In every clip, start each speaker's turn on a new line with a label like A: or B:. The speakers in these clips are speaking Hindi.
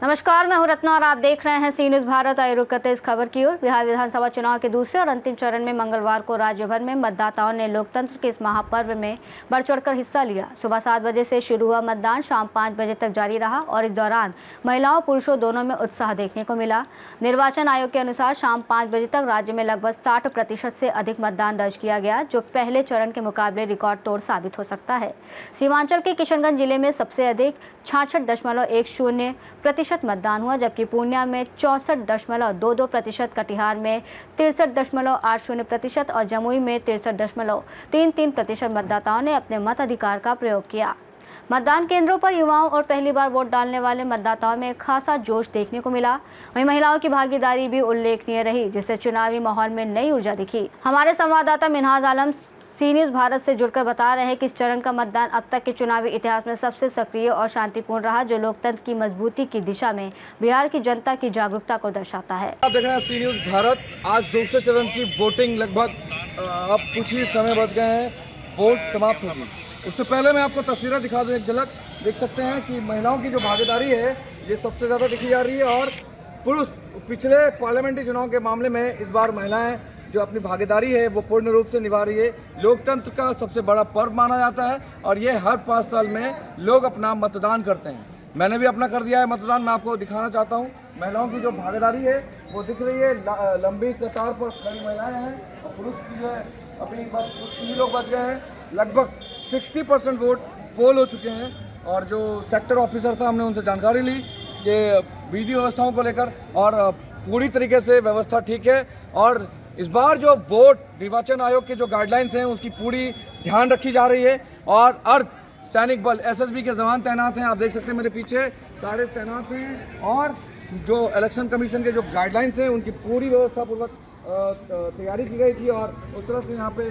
A: नमस्कार, मैं हूं रत्ना और आप देख रहे हैं सी न्यूज़ भारत। आइए रुक करते इस खबर की ओर। बिहार विधानसभा चुनाव के दूसरे और अंतिम चरण में मंगलवार को राज्य भर में मतदाताओं ने लोकतंत्र के इस महापर्व में बढ़ चढ़कर हिस्सा लिया। सुबह 7 बजे से शुरू हुआ मतदान शाम 5 बजे तक जारी रहा और इस दौरान महिलाओं पुरुषों दोनों में उत्साह देखने को मिला। निर्वाचन आयोग के अनुसार शाम 5 बजे तक राज्य में लगभग 60% से अधिक मतदान दर्ज किया गया, जो पहले चरण के मुकाबले रिकॉर्ड तोड़ साबित हो सकता है। सीमांचल के किशनगंज जिले में सबसे अधिक 66.10% मतदान हुआ, जबकि पूर्णिया में 64.22%, कटिहार में 63.80% और जमुई में 63.33% मतदाताओं ने अपने मताधिकार का प्रयोग किया। मतदान केंद्रों पर युवाओं और पहली बार वोट डालने वाले मतदाताओं में खासा जोश देखने को मिला। वहीं महिलाओं की भागीदारी भी उल्लेखनीय रही, जिससे चुनावी माहौल में नई ऊर्जा दिखी। हमारे संवाददाता मिनहाज आलम सी न्यूज़ भारत से जुड़कर बता रहे हैं कि इस चरण का मतदान अब तक के चुनावी इतिहास में सबसे सक्रिय और शांतिपूर्ण रहा, जो लोकतंत्र की मजबूती की दिशा में बिहार की जनता की जागरूकता को दर्शाता है।
B: आप देख रहे हैं सी न्यूज़ भारत। आज दूसरे चरण की वोटिंग लगभग अब कुछ ही समय बच गए हैं, वोट समाप्त होगी। उससे पहले मैं आपको तस्वीरें दिखा दूं, एक झलक देख सकते हैं कि महिलाओं की जो भागीदारी है ये सबसे ज़्यादा दिखी जा रही है और पुरुष पिछले पार्लियामेंट्री चुनाव के मामले में इस बार महिलाएं जो अपनी भागीदारी है वो पूर्ण रूप से निभा रही है। लोकतंत्र का सबसे बड़ा पर्व माना जाता है और ये हर 5 साल में लोग अपना मतदान करते हैं। मैंने भी अपना कर दिया है मतदान। मैं आपको दिखाना चाहता हूँ महिलाओं की जो भागीदारी है वो दिख रही है। लंबी कतार पर खड़ी महिलाएं हैं और पुरुष की जो है अपनी बस कुछ ही लोग बच गए हैं। लगभग 60% वोट पोल हो चुके हैं और जो सेक्टर ऑफिसर था हमने उनसे जानकारी ली ये विधि व्यवस्थाओं को लेकर और पूरी तरीके से व्यवस्था ठीक है। और इस बार जो वोट निर्वाचन आयोग के जो गाइडलाइंस हैं उसकी पूरी ध्यान रखी जा रही है और अर्ध सैनिक बल एसएसबी के जवान तैनात हैं। आप देख सकते हैं मेरे पीछे सारे तैनात हैं और जो इलेक्शन कमीशन के जो गाइडलाइंस हैं उनकी पूरी व्यवस्था पूर्वक तैयारी की गई थी और उस तरह से यहाँ पे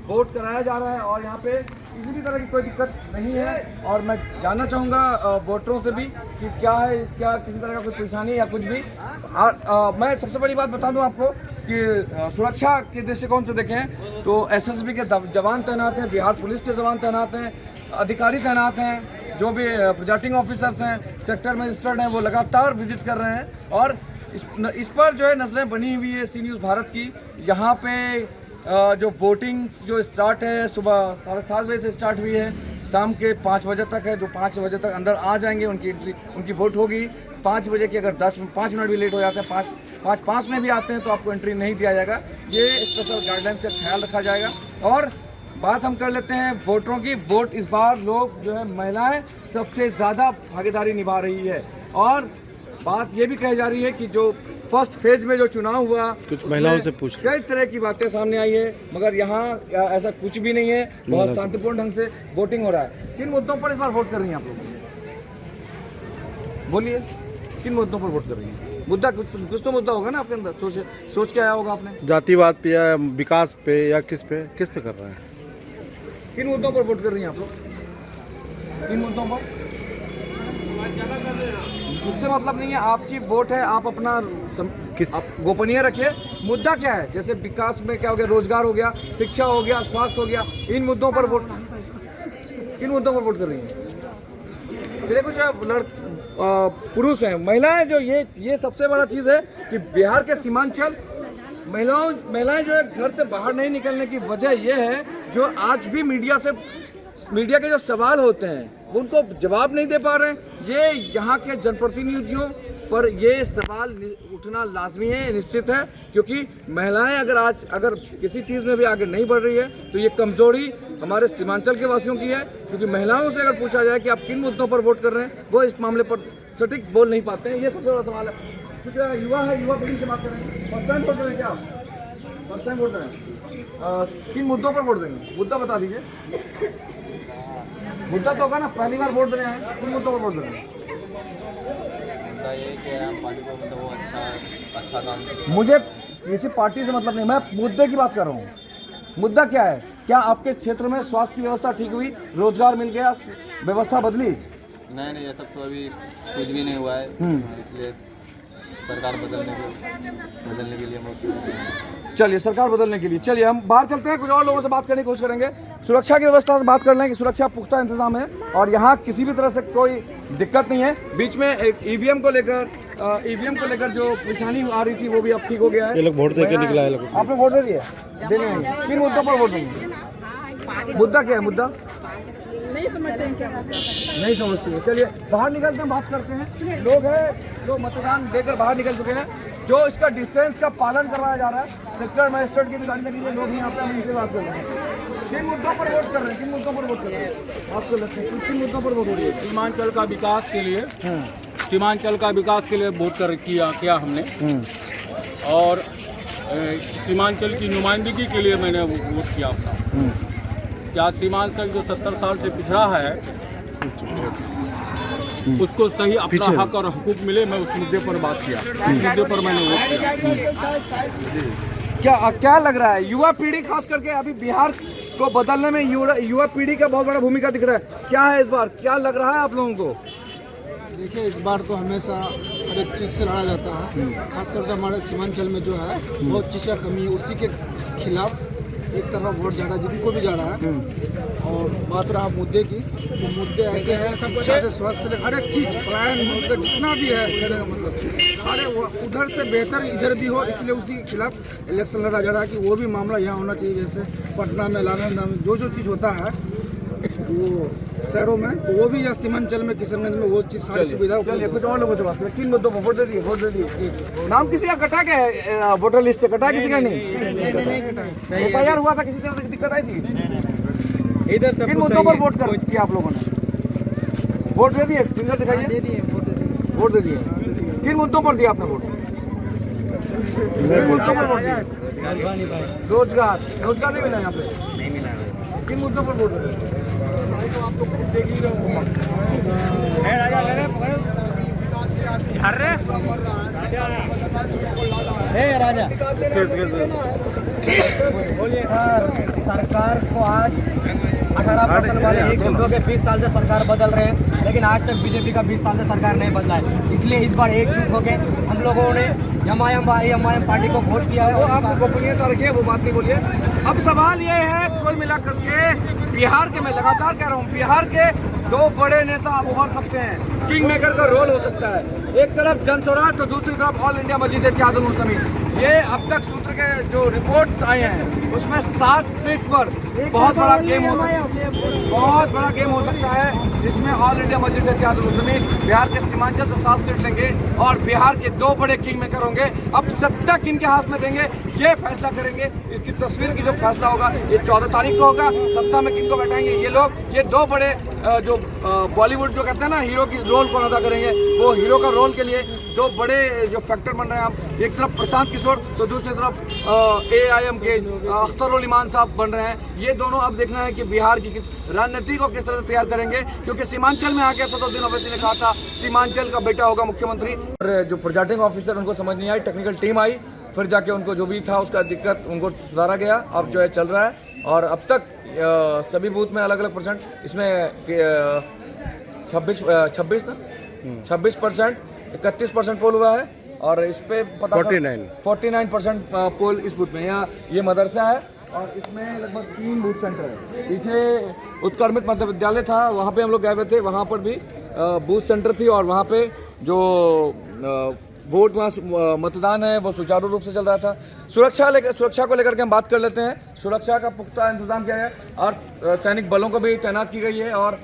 B: वोट कराया जा रहा है और यहाँ पे किसी भी तरह की कोई दिक्कत नहीं है। और मैं जानना चाहूँगा वोटरों से भी कि क्या है, क्या किसी तरह का कोई परेशानी या कुछ भी। और मैं सबसे बड़ी बात बता दूँ आपको कि सुरक्षा के दृष्टिकोण से देखें तो एसएसबी के जवान तैनात हैं, बिहार पुलिस के जवान तैनात हैं, अधिकारी तैनात हैं, जो भी प्रिजाइडिंग ऑफिसर्स हैं, सेक्टर मजिस्ट्रेट हैं, वो लगातार विजिट कर रहे हैं और इस पर जो है नजरें बनी हुई है सी न्यूज़ भारत की। यहाँ पे जो वोटिंग जो स्टार्ट है सुबह 7:30 बजे से स्टार्ट हुई है, शाम के 5 बजे तक है। जो 5 बजे तक अंदर आ जाएंगे उनकी वोट होगी। 5 बजे की अगर 5 मिनट भी लेट हो जाते हैं, 5 में भी आते हैं तो आपको एंट्री नहीं दिया जाएगा। ये स्पेशल गाइडलाइंस का ख्याल रखा जाएगा। और बात हम कर लेते हैं वोटरों की। वोट इस बार लोग जो है महिलाएं सबसे ज़्यादा भागीदारी निभा रही है और बात ये भी कही जा रही है कि जो फर्स्ट फेज में जो चुनाव हुआ कुछ महिलाओं से पूछ कई तरह की बातें सामने आई है, मगर यहाँ ऐसा कुछ भी नहीं है। बहुत शांतिपूर्ण ढंग से वोटिंग हो रहा है। किन मुद्दों पर इस बार वोट कर रही हैं आप लोग? बोलिए, किन मुद्दों पर वोट कर रही हैं? मुद्दा कुछ तो मुद्दा होगा ना आपके अंदर, सोच के आया होगा आपने।
C: जातिवाद पे या विकास पे या किस पे कर रहे हैं?
B: किन मुद्दों पर वोट कर रही हैं आप लोग? किन मुद्दों पर? उससे मतलब नहीं है, आपकी वोट है, आप अपना आप गोपनीय रखिए। मुद्दा क्या है? जैसे विकास में क्या हो गया, रोजगार हो गया, शिक्षा हो गया, स्वास्थ्य हो गया, इन मुद्दों पर वोट, किन मुद्दों पर वोट कर रही हैं? देखो जो पुरुष हैं, महिलाएं, जो ये सबसे बड़ा चीज़ है कि बिहार के सीमांचल महिलाएं जो है घर से बाहर नहीं निकलने की वजह यह है जो आज भी मीडिया के जो सवाल होते हैं उनको जवाब नहीं दे पा रहे हैं। ये यहाँ के जनप्रतिनिधियों पर ये सवाल उठना लाजमी है, निश्चित है, क्योंकि महिलाएं अगर किसी चीज़ में भी आगे नहीं बढ़ रही है तो ये कमजोरी हमारे सीमांचल के वासियों की है। क्योंकि महिलाओं से अगर पूछा जाए कि आप किन मुद्दों पर वोट कर रहे हैं, वो इस मामले पर सटीक बोल नहीं पाते हैं। ये सबसे बड़ा सवाल है। कुछ युवा है, युवा पीढ़ी से बात कर रहे हैं। फर्स्ट टाइम वोट कर रहे हैं क्या आप? फर्स्ट टाइम वोट कर रहे हैं? किन मुद्दों पर वोट देंगे? मुद्दा बता दीजिए। मुद्दा तो होगा ना, पहली बार वोट दे रहे हैं, किन मुद्दों पर वोट दे रहे हैं?
D: अच्छा काम।
B: मुझे किसी पार्टी से मतलब नहीं, मैं मुद्दे की बात कर रहा हूँ। मुद्दा क्या है? क्या आपके क्षेत्र में स्वास्थ्य की व्यवस्था ठीक हुई, रोजगार मिल गया, व्यवस्था बदली?
D: नहीं, ये सब तो अभी कुछ भी नहीं हुआ है, इसलिए सरकार बदलने के लिए
B: चलिए सरकार बदलने के लिए चलिए हम बाहर चलते हैं, कुछ और लोगों से बात करने की कोशिश करेंगे। सुरक्षा की व्यवस्था से बात कर लें कि सुरक्षा पुख्ता इंतजाम है और यहाँ किसी भी तरह से कोई दिक्कत नहीं है। बीच में एक ईवीएम को लेकर जो परेशानी आ रही थी वो भी अब ठीक हो गया है।
C: ये लोग वोट दे के निकला है लोग।
B: आपने वोट दे दिया? देने हैं। किन मुद्दों पर वोट देंगे? मुद्दा क्या है? मुद्दा
E: नहीं समझते हैं क्या मतलब।
B: नहीं समझते हैं। चलिए बाहर निकलते हैं, बात करते हैं। लोग हैं जो मतदान देकर बाहर निकल चुके हैं, जो इसका डिस्टेंस का पालन करवाया जा रहा है। सेक्टर मजिस्ट्रेट की भी गाड़ी लगी है, लोग यहाँ पे हम इनसे बात कर रहे हैं। किन मुद्दों पर वोट कर रहे हैं? किन मुद्दों पर वोट कर रहे हैं? आपको लगता है किन मुद्दों पर वोट हो रही है?
F: सीमांचल का विकास के लिए, सीमांचल का विकास के लिए वोट किया हमने। और सीमांचल की नुमाइंदगी के लिए मैंने वोट किया अपना। क्या सीमांचल जो 70 साल से पिछड़ा है उसको सही अपना हक और हुकूक मिले, मैं उस मुद्दे पर बात किया। उस मुद्दे पर मैंने वोट किया।
B: क्या लग रहा है युवा पीढ़ी खास करके अभी बिहार को बदलने में युवा पीढ़ी का बहुत बड़ा भूमिका दिख रहा है? क्या है इस बार, क्या लग रहा है आप लोगों को?
E: देखिए इस बार तो हमेशा हर एक चीज़ से लड़ा जाता है, खासकर से हमारे सीमांचल में जो है बहुत चीज़ का कमी है, उसी के खिलाफ एक तरफ वोट जा रहा है, जिनको भी जा रहा है। और बात रहा मुद्दे की, तो मुद्दे ऐसे हैं शिक्षा से स्वास्थ्य से हर एक चीज़ प्रायः मुद्दा जितना भी है कहने का मतलब सारे उधर से बेहतर इधर भी हो, इसलिए उसी के खिलाफ इलेक्शन लड़ा जा रहा है कि वो भी मामला यहाँ होना चाहिए। जैसे पटना में, नालंदा में जो चीज़ होता है वो शहरों में, तो वो भी यहाँ सीमांचल में, किशनगंज में वो चीज़ सारी सुविधा।
B: चलिए कुछ और लोगों से बात करें। किन मुद्दों पर वोट दे दिए? वोट दे दिए। नाम किसी का कटा क्या है? वोटर लिस्ट से कटा किसी का? नहीं। एफआईआर हुआ था, किसी तरह की दिक्कत आई थी?
C: इधर से
B: किन मुद्दों पर वोट कर किया आप लोगों ने? वोट दे दिए? फिंगर दिखाइए। वोट दे दिए। किन मुद्दों पर दिया आपने वोट? किन मुद्दों पर वोट दिया? रोजगार नहीं मिला यहाँ पे? नहीं मिला। किन मुद्दों पर वोट दे? आप लोग देख ही रहे हो।
G: सरकार को आज 18% वाले एकजुट होकर 20 साल से सरकार बदल रहे हैं, लेकिन आज तक बीजेपी का 20 साल से सरकार नहीं बदला है। इसलिए इस बार एकजुट होकर हम लोगों ने एमआईएम पार्टी को वोट किया है।
B: वो आप गोपनीयता रखिए, वो बात नहीं बोलिए। अब सवाल ये है कुल मिलाकर के बिहार के, मैं लगातार कह रहा हूँ, बिहार के दो बड़े नेता अब उभर सकते हैं। किंग मेकर का रोल हो सकता है। एक तरफ जन स्वराज तो दूसरी तरफ ऑल इंडिया मजलिस इत्तेहादुल मुस्लिमीन। ये अब तक सूत्र के जो रिपोर्ट्स आए हैं उसमें 7 सीट पर बहुत बड़ा गेम हो सकता है, जिसमें ऑल इंडिया मजलिस इत्तेहादुल मुस्लिमीन बिहार के सीमांचल से 7 सीट लेंगे और बिहार के दो बड़े किंग मेकर होंगे। अब सत्ता किनके हाथ में देंगे ये फैसला करेंगे। इसकी तस्वीर की जो फैसला होगा ये 14 तारीख को होगा। सत्ता में किनको बैठाएंगे ये लोग, ये दो बड़े जो बॉलीवुड जो कहते हैं ना हीरो की रोल कौन अदा करेंगे, वो हीरो का रोल के लिए दो बड़े जो फैक्टर बन रहे हैं। आप एक तरफ प्रशांत किशोर तो दूसरी तरफ एआईएम के अख्तर उल ईमान साहब बन रहे हैं। ये दोनों अब देखना है कि बिहार की रणनीति को किस तरह से तैयार करेंगे, क्योंकि सीमांचल में आके असदुद्दीन ओवैसी ने कहा था सीमांचल का बेटा होगा मुख्यमंत्री। और जो प्रोजेक्टिंग ऑफिसर उनको समझ नहीं आई, टेक्निकल टीम आई, फिर जाके उनको जो भी था उसका दिक्कत उनको सुधारा गया। अब जो है चल रहा है और अब तक सभी बूथ में अलग अलग परसेंट, इसमें 26% 31% पोल हुआ है और इस पे 49% पोल इस बूथ में। यहाँ ये मदरसा है और इसमें लगभग 3 बूथ सेंटर है। पीछे उत्क्रमित मध्य विद्यालय था, वहाँ पे हम लोग गए हुए थे, वहाँ पर भी बूथ सेंटर थी और वहाँ पे जो वोट वहाँ मतदान है वो सुचारू रूप से चल रहा था। सुरक्षा को लेकर के हम बात कर लेते हैं। सुरक्षा का पुख्ता इंतजाम किया है और सैनिक बलों को भी तैनात की गई है और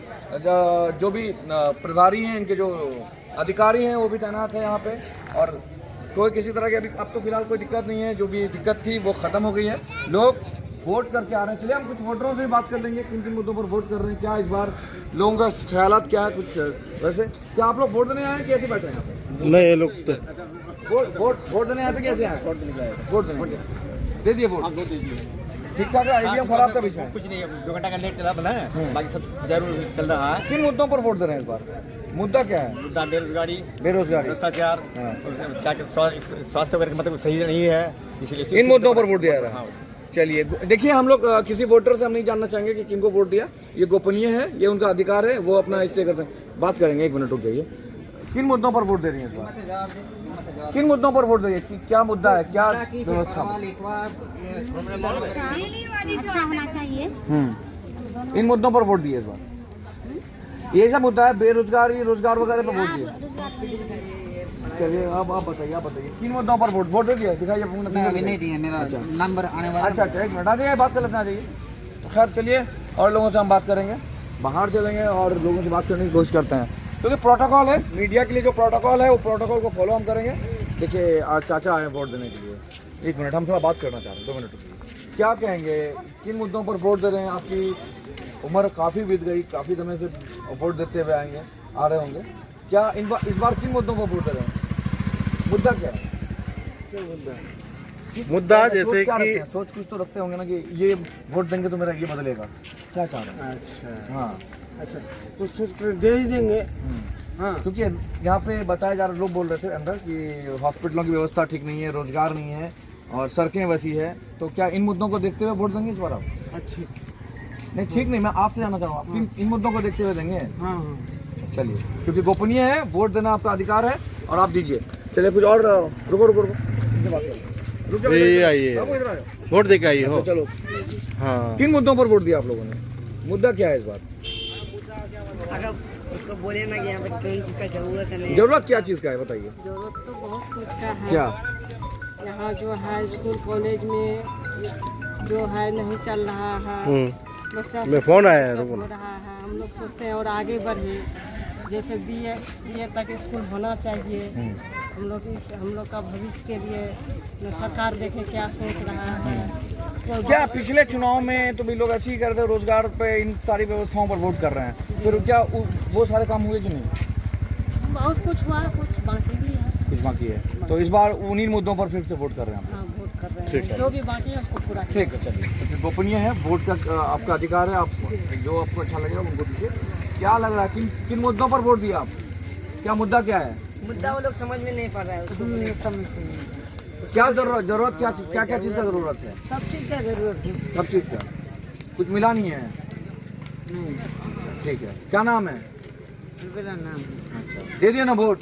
B: जो भी प्रभारी हैं, इनके जो अधिकारी हैं वो भी तैनात है यहाँ पे। और कोई किसी तरह की अभी अब तो फिलहाल कोई दिक्कत नहीं है, जो भी दिक्कत थी वो ख़त्म हो गई है। लोग वोट करके आ रहे हैं। चलिए हम कुछ वोटरों से भी बात कर लेंगे, किन किन मुद्दों पर वोट कर रहे हैं, क्या इस बार लोगों का ख्यालात क्या है कुछ। वैसे क्या आप लोग वोट देने आए हैं कैसे बैठे हैं यहाँ पे?
C: नहीं, ये लोग तो
B: वोट देने आए थे, कैसे आए? वोट देने दे दिए वोट? ठीक ठाक है। ईवीएम खराब था बीच में?
G: कुछ नहीं, 2 घंटा का लेट चला बना है, बाकी सब जरूर चल रहा है।
B: किन मुद्दों पर वोट दे रहे हैं इस बार? मुद्दा क्या है?
G: मुद्दा बेरोजगारी,
B: भ्रष्टाचार,
G: स्वास्थ्य वगैरह मतलब सही नहीं है, इसलिए
B: इन मुद्दों पर वोट दिया जा रहा है। चलिए देखिए, हम लोग किसी वोटर से हम नहीं जानना चाहेंगे कि किनको वोट दिया, ये गोपनीय है, ये उनका अधिकार है, वो अपना इससे करते हैं। बात करेंगे, 1 मिनट रुक जाइए। किन मुद्दों पर वोट दे रही है इस बार? किन मुद्दों पर वोट दे रही है? क्या मुद्दा है, क्या व्यवस्था?
H: अच्छा होना चाहिए।
B: इन मुद्दों पर वोट दिए इस बार? ये सब मुद्दा है, बेरोजगारी, रोजगार वगैरह पर वोट दिए। चलिए अब आप बताइए किन मुद्दों पर वोट दे दिया? दिखाइए।
G: अभी नहीं दिए, मेरा नंबर आने वाला।
B: अच्छा, एक मिनट आ जाइए, बात कर लेते हैं, आ जाइए। खैर चलिए, और लोगों से हम बात करेंगे, बाहर चलेंगे और लोगों से बात करने की कोशिश करते हैं, क्योंकि प्रोटोकॉल है मीडिया के लिए, जो प्रोटोकॉल है वो प्रोटोकॉल को फॉलो हम करेंगे। देखिए आज चाचा आए वोट देने के लिए। एक मिनट, हम थोड़ा बात करना चाह रहे हैं, 2 मिनट रुकिए। क्या कहेंगे, किन मुद्दों पर वोट दे रहे हैं? आपकी उम्र काफ़ी बीत गई, काफ़ी समय से वोट देते हुए आ रहे होंगे। क्या इस बार किन मुद्दों पर वोट दे रहे हैं? मुद्दा क्या है?
C: मुद्दा जैसे कि
B: सोच कुछ तो रखते होंगे ना कि ये वोट देंगे तो मेरा ये बदलेगा, क्या चाह रहे हैं?
E: अच्छा
B: हाँ,
E: अच्छा, तो सोच दे ही देंगे। हाँ,
B: क्योंकि यहाँ पे बताया जा रहा, लोग बोल रहे थे अंदर कि हॉस्पिटलों की व्यवस्था ठीक नहीं है, रोजगार नहीं है और सड़कें वैसी है, तो क्या इन मुद्दों को देखते हुए वोट देंगे इस बार आप?
E: अच्छी।
B: नहीं ठीक नहीं, मैं आपसे जानना चाहूँगा, आप इन मुद्दों को देखते हुए देंगे?
E: हाँ हाँ,
B: चलिए, क्योंकि गोपनीय है, वोट देना आपका अधिकार है और आप दीजिए। चलिए कुछ और, रुको इनसे बात करो। रुक जाओ,
C: ये आइए,
B: बाबू इधर आइए।
C: वोट दे के आइए हो।
B: अच्छा चलो,
C: हाँ,
B: किन मुद्दों पर वोट दिया आप लोगों ने? मुद्दा क्या है इस बार?
G: अगर उसको बोले ना कि यहाँ पे कहीं चीज़ का जरूरत है नहीं।
B: जरूरत क्या चीज़ का है बताइए?
I: जरूरत तो बहुत कुछ का है।
B: क्या?
I: यहाँ जो है स्कूल कॉलेज में जो है नहीं चल रहा है, बच्चा
C: मैं फोन आया है,
I: सब
C: रुको
I: हो रहा है। हम लोग सोचते हैं और आगे बढ़े, जैसे बीए तक स्कूल होना चाहिए। हम लोग का भविष्य के लिए सरकार देखे क्या सोच रहा है।
B: क्या पिछले चुनाव में तो भी लोग ऐसे ही करते, रोजगार पे इन सारी व्यवस्थाओं पर वोट कर रहे हैं, फिर क्या वो सारे काम हुए कि नहीं?
I: बहुत कुछ हुआ, कुछ बाकी भी है।
B: कुछ बाकी है, तो इस बार उन्हीं मुद्दों पर फिर से वोट कर रहे हैं आप?
I: हाँ, वोट कर रहे
B: ठीक
I: हैं,
B: है।
I: जो भी बाकी है उसको पूरा
B: ठीक है, चलिए, तो गोपनीय है, वोट का आपका अधिकार है, आप जो आपको अच्छा लगेगा उनको दीजिए। क्या लग रहा है, किन मुद्दों पर वोट दिया आप? क्या मुद्दा क्या है?
G: मुद्दा वो लोग समझ में नहीं पड़ रहा है उसको।
B: क्या जरूरत क्या चीज़ का जरूरत है?
I: सब चीज़ का जरूरत है।
B: सब चीज़ का कुछ मिला नहीं है? ठीक है, क्या नाम है?
I: मेरा नाम
B: अच्छा, दे दिया ना वोट?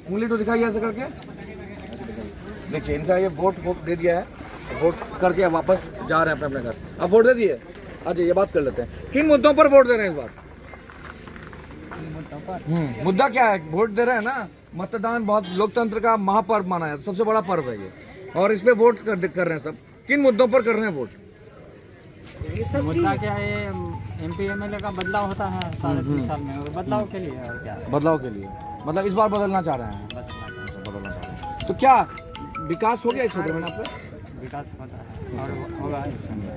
B: उंगली तो दिखाइए ऐसे करके। देखिए इनका ये वोट दे दिया है, वोट करके वापस जा रहे हैं अपने घर। अब वोट दे दिए, अच्छा ये बात कर लेते हैं, किन मुद्दों पर वोट दे रहे हैं इस बार? मुद्दा क्या है? वोट दे रहे हैं ना, मतदान बहुत लोकतंत्र का महापर्व माना है, सबसे बड़ा पर्व है ये, और इस पे वोट कर रहे हैं सब। किन मुद्दों पर कर रहे हैं वोट?
I: मुद्दा क्या है, एमपी एमएलए का बदलाव होता है साढ़े 3 साल में, बदलाव के लिए और क्या?
B: बदलाव के लिए, मतलब इस बार बदलना चाह रहे हैं? बदलना चाह रहे हैं, तो क्या विकास हो गया इस क्षेत्र में आपका?
I: विकास होता है और होगा इस समय।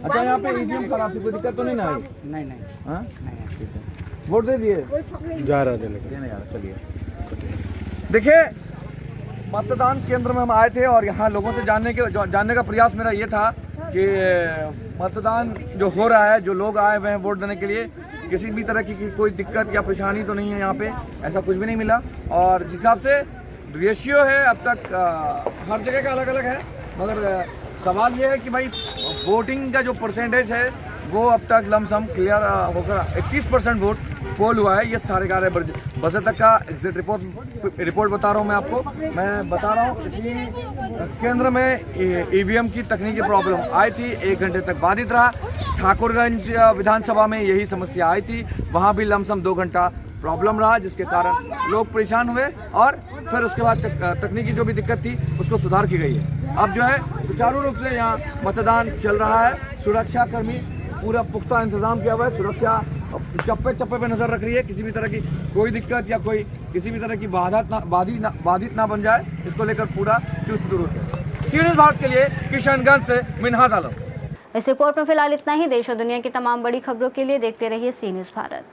B: अच्छा, यहाँ पे ईवीएम खराब थी, कोई दिक्कत तो नहीं ना आई?
I: नहीं नहीं
B: हाँ,
I: नहीं, ठीक है।
B: वोट दे दिए?
C: जा रहा देने का।
B: देने जा रहा, चलिए। देखिए मतदान केंद्र में हम आए थे और यहाँ लोगों से जानने का प्रयास मेरा ये था कि मतदान जो हो रहा है, जो लोग आए हुए हैं वोट देने के लिए, किसी भी तरह की कोई दिक्कत या परेशानी तो नहीं है यहाँ पे, ऐसा कुछ भी नहीं मिला। और जिस हिसाब से रेशियो है अब तक हर जगह का अलग अलग है, मगर सवाल ये है कि भाई वोटिंग का जो परसेंटेज है वो अब तक लमसम क्लियर होकर 31% वोट पोल हुआ है। ये सारे कार्य बजे तक का एग्जिट रिपोर्ट बता रहा हूँ मैं आपको। मैं बता रहा हूँ इसी केंद्र में ईवीएम की तकनीकी प्रॉब्लम आई थी, 1 घंटे तक बाधित रहा। ठाकुरगंज विधानसभा में यही समस्या आई थी, वहाँ भी लमसम 2 घंटा प्रॉब्लम रहा, जिसके कारण लोग परेशान हुए और फिर उसके बाद तकनीकी जो भी दिक्कत थी उसको सुधार की गई है। अब जो है सुचारू रूप से यहाँ मतदान चल रहा है, सुरक्षा कर्मी पूरा पुख्ता इंतजाम किया हुआ है, सुरक्षा चप्पे चप्पे पे नजर रख रही है, किसी भी तरह की कोई दिक्कत या कोई किसी भी तरह की बाधित ना बन जाए, इसको लेकर पूरा चुस्त दुरुस्त है। सी न्यूज़ भारत के लिए किशनगंज से मिनहाज आलम।
A: इस रिपोर्ट में फिलहाल इतना ही। देश और दुनिया की तमाम बड़ी खबरों के लिए देखते रहिए सी न्यूज़ भारत।